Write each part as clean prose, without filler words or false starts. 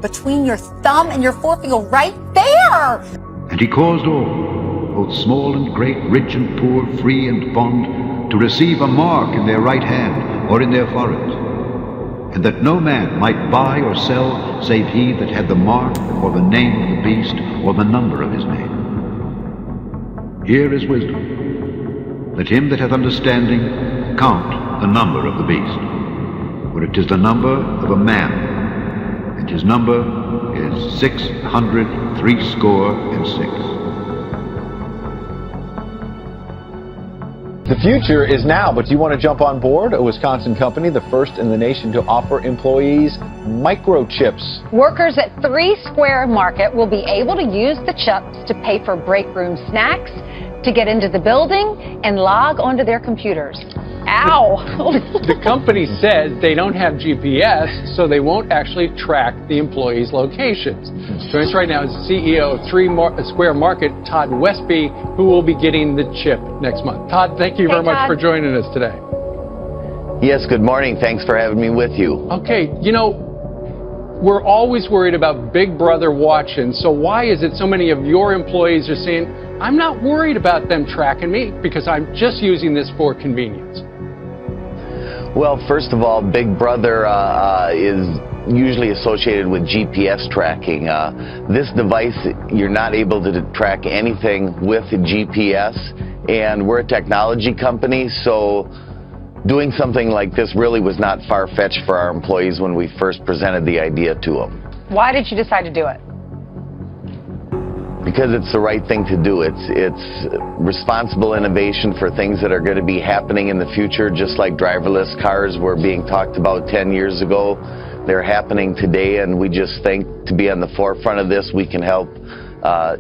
between your thumb and your forefinger, right there. And he caused all, both small and great, rich and poor, free and bond, to receive a mark in their right hand or in their foreheads, and that no man might buy or sell save he that had the mark or the name of the beast or the number of his name. Here is wisdom. Let him that hath understanding count the number of the beast, for it is the number of a man, and his number is 666. The future is now, but do you want to jump on board? A Wisconsin company, the first in the nation to offer employees microchips. Workers at 3 Square Market will be able to use the chips to pay for break room snacks, to get into the building, and log onto their computers. Ow! The company says they don't have GPS, so they won't actually track the employees' locations. Joining us right now is CEO of 3 Square Market, Todd Westby, who will be getting the chip next month. Todd, thank you very much for joining us today. Yes, good morning. Thanks for having me with you. Okay, you know, we're always worried about Big Brother watching, so why is it so many of your employees are saying, I'm not worried about them tracking me because I'm just using this for convenience? Well, first of all, Big Brother is usually associated with GPS tracking. This device, you're not able to track anything with GPS, and we're a technology company, so doing something like this really was not far-fetched for our employees when we first presented the idea to them. Why did you decide to do it? Because it's the right thing to do. It's responsible innovation for things that are going to be happening in the future, just like driverless cars were being talked about 10 years ago. They're happening today, and we just think to be on the forefront of this, we can help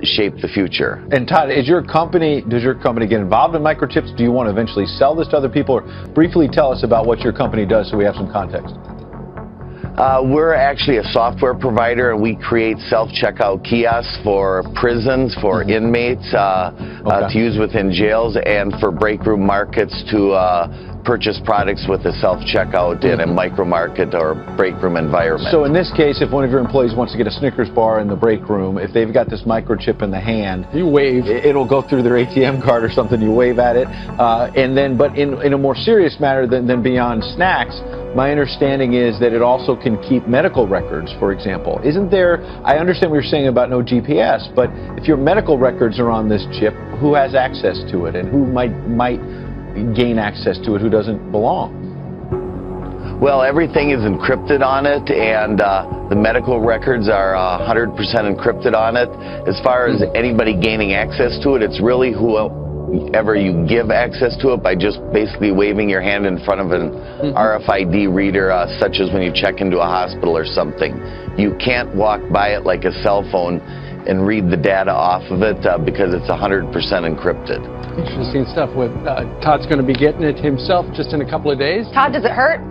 shape the future. And Todd, does your company get involved in microchips? Do you want to eventually sell this to other people? Or briefly tell us about what your company does so we have some context. We're actually a software provider, and we create self-checkout kiosks for prisons, for inmates to use within jails, and for break room markets to purchase products with a self-checkout in a micro market or break room environment. So in this case, if one of your employees wants to get a Snickers bar in the break room, if they've got this microchip in the hand, you wave. It'll go through their ATM card or something, you wave at it. And then, but in a more serious matter than beyond snacks, my understanding is that it also can keep medical records, for example. Isn't there, I understand what you're saying about no GPS, but if your medical records are on this chip, who has access to it, and who might gain access to it, who doesn't belong? Well, everything is encrypted on it, and the medical records are 100% encrypted on it. As far as anybody gaining access to it, it's really whoever you give access to it by just basically waving your hand in front of an RFID reader, such as when you check into a hospital or something. You can't walk by it like a cell phone and read the data off of it because it's 100% encrypted. Interesting stuff. With Todd's going to be getting it himself just in a couple of days. Todd, does it hurt?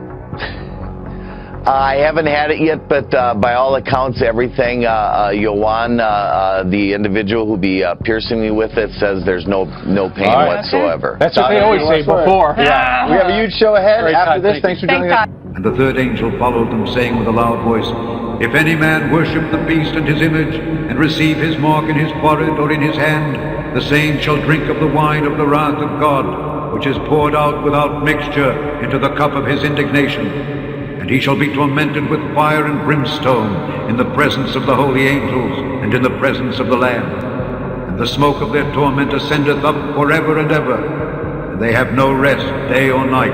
I haven't had it yet, but by all accounts, everything, Yohan, the individual who'll be piercing me with it, says there's no pain whatsoever. That's what they always say before. Yeah. We have a huge show ahead after this. Thanks for joining us. And the third angel followed them, saying with a loud voice, If any man worship the beast and his image, and receive his mark in his forehead or in his hand, the same shall drink of the wine of the wrath of God, which is poured out without mixture into the cup of his indignation. And he shall be tormented with fire and brimstone in the presence of the holy angels and in the presence of the Lamb. And the smoke of their torment ascendeth up forever and ever. And they have no rest day or night,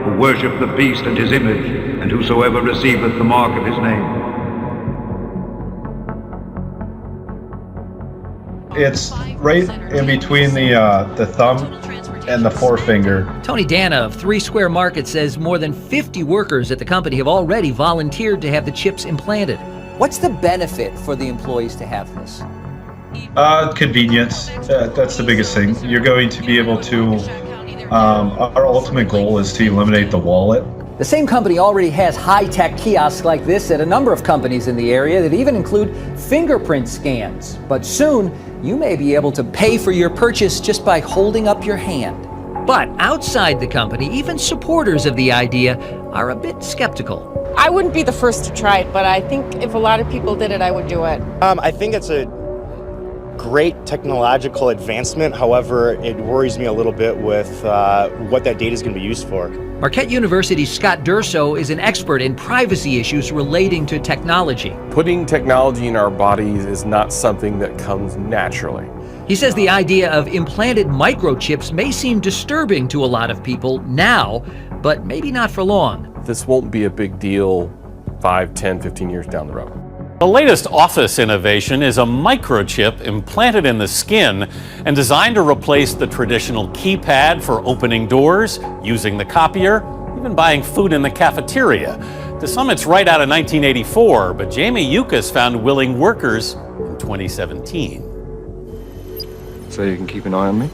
who worship the beast and his image, and whosoever receiveth the mark of his name. It's right in between the thumb and the forefinger. Tony Dana of 3 Square Market says more than 50 workers at the company have already volunteered to have the chips implanted. What's the benefit for the employees to have this? Convenience. That's the biggest thing. You're going to be able to, our ultimate goal is to eliminate the wallet. The same company already has high-tech kiosks like this at a number of companies in the area that even include fingerprint scans. But soon, you may be able to pay for your purchase just by holding up your hand. But outside the company, even supporters of the idea are a bit skeptical. I wouldn't be the first to try it, but I think if a lot of people did it, I would do it. I think it's a great technological advancement. However, it worries me a little bit with what that data is going to be used for. Marquette University's Scott Durso is an expert in privacy issues relating to technology. Putting technology in our bodies is not something that comes naturally. He says the idea of implanted microchips may seem disturbing to a lot of people now, but maybe not for long. This won't be a big deal 5, 10, 15 years down the road. The latest office innovation is a microchip implanted in the skin and designed to replace the traditional keypad for opening doors, using the copier, even buying food in the cafeteria. To some, it's right out of 1984, but Jamie Yukas found willing workers in 2017. So you can keep an eye on me?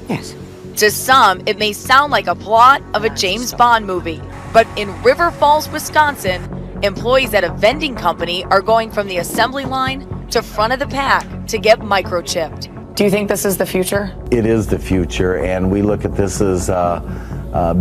Yes. To some, it may sound like a plot of a James Bond movie, but in River Falls, Wisconsin, employees at a vending company are going from the assembly line to front of the pack to get microchipped. Do you think this is the future? It is the future, and we look at this as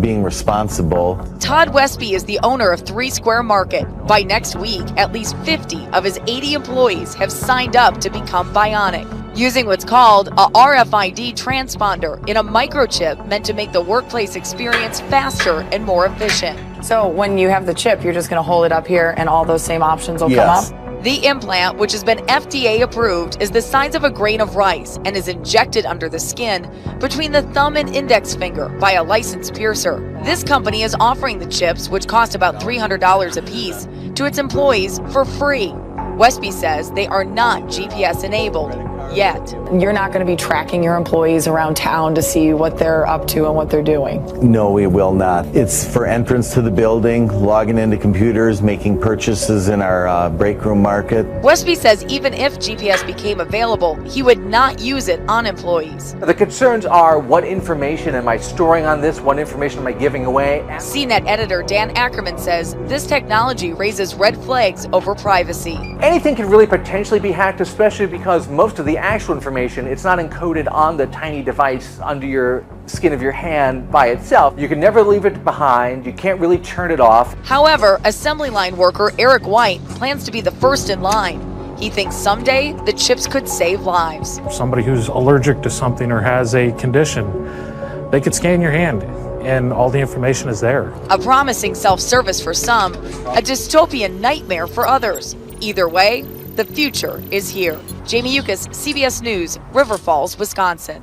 being responsible. Todd Westby is the owner of 3 Square Market. By next week, at least 50 of his 80 employees have signed up to become bionic, using what's called a RFID transponder in a microchip meant to make the workplace experience faster and more efficient. So when you have the chip, you're just going to hold it up here and all those same options will come up? The implant, which has been FDA approved, is the size of a grain of rice and is injected under the skin between the thumb and index finger by a licensed piercer. This company is offering the chips, which cost about $300 a piece, to its employees for free. Westby says they are not GPS enabled yet. You're not going to be tracking your employees around town to see what they're up to and what they're doing? No, we will not. It's for entrance to the building, logging into computers, making purchases in our break room market. Westby says even if GPS became available, he would not use it on employees. The concerns are, what information am I storing on this? What information am I giving away? CNET editor Dan Ackerman says this technology raises red flags over privacy. Anything can really potentially be hacked, especially because most of the actual information, it's not encoded on the tiny device under your skin of your hand by itself. You can never leave it behind. You can't really turn it off. However, assembly line worker Eric White plans to be the first in line. He thinks someday the chips could save lives. Somebody who's allergic to something or has a condition, they could scan your hand and all the information is there. A promising self-service for some, a dystopian nightmare for others. Either way, the future is here. Jamie Yukas, CBS News, River Falls, Wisconsin.